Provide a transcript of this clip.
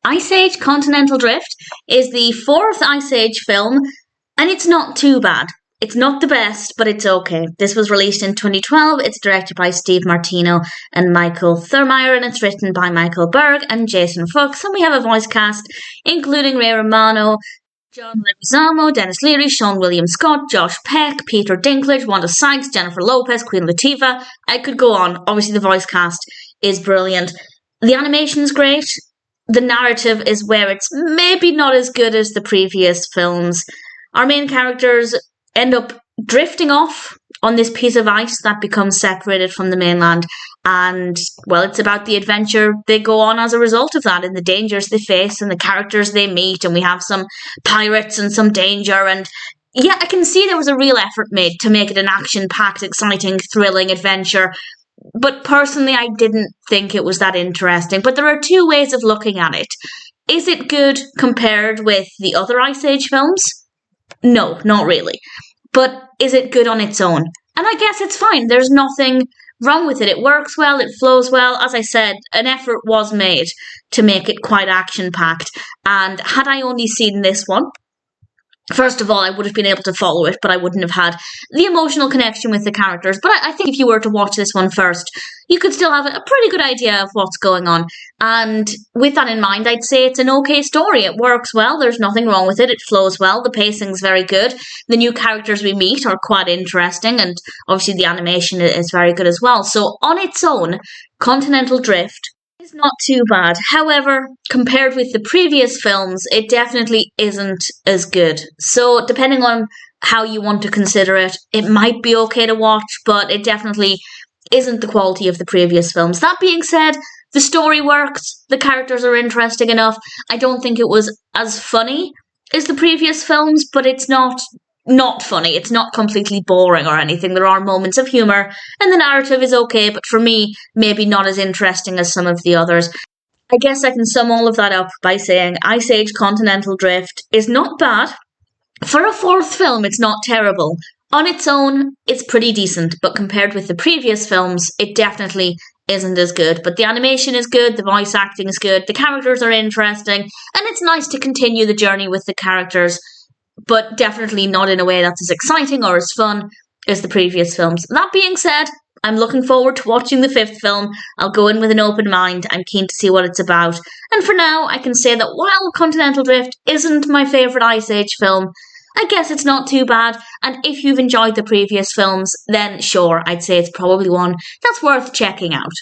Ice Age Continental Drift is the fourth Ice Age film, and it's not too bad. It's not the best, but it's okay. This was released in 2012. It's directed by Steve Martino and Michael Thurmeyer, and it's written by Michael Berg and Jason Fuchs. And we have a voice cast including Ray Romano, John Leguizamo, Denis Leary, Seann William Scott, Josh Peck, Peter Dinklage, Wanda Sykes, Jennifer Lopez, Queen Latifah. I could go on. Obviously, the voice cast is brilliant. The animation's great. The narrative is where it's maybe not as good as the previous films. Our main characters end up drifting off on this piece of ice that becomes separated from the mainland. And, well, it's about the adventure they go on as a result of that, and the dangers they face and the characters they meet. And we have some pirates and some danger. And yeah, I can see there was a real effort made to make it an action-packed, exciting, thrilling adventure. But personally, I didn't think it was that interesting. But there are two ways of looking at it. Is it good compared with the other Ice Age films? No, not really. But is it good on its own? And I guess it's fine. There's nothing wrong with it. It works well, it flows well. As I said, an effort was made to make it quite action-packed. And had I only seen this one, first of all, I would have been able to follow it, but I wouldn't have had the emotional connection with the characters. But I think if you were to watch this one first, you could still have a pretty good idea of what's going on. And with that in mind, I'd say it's an okay story. It works well. There's nothing wrong with it. It flows well. The pacing's very good. The new characters we meet are quite interesting. And obviously the animation is very good as well. So on its own, Continental Drift is not too bad. However, compared with the previous films, it definitely isn't as good. So depending on how you want to consider it, it might be okay to watch, but it definitely isn't the quality of the previous films. That being said, the story works, the characters are interesting enough. I don't think it was as funny as the previous films, but it's not funny. It's not completely boring or anything. There are moments of humour, and the narrative is okay, but for me, maybe not as interesting as some of the others. I guess I can sum all of that up by saying Ice Age Continental Drift is not bad. For a fourth film, it's not terrible. On its own, it's pretty decent, but compared with the previous films, it definitely isn't as good. But the animation is good, the voice acting is good, the characters are interesting, and it's nice to continue the journey with the characters, but definitely not in a way that's as exciting or as fun as the previous films. That being said, I'm looking forward to watching the fifth film. I'll go in with an open mind. I'm keen to see what it's about. And for now, I can say that while Continental Drift isn't my favourite Ice Age film, I guess it's not too bad. And if you've enjoyed the previous films, then sure, I'd say it's probably one that's worth checking out.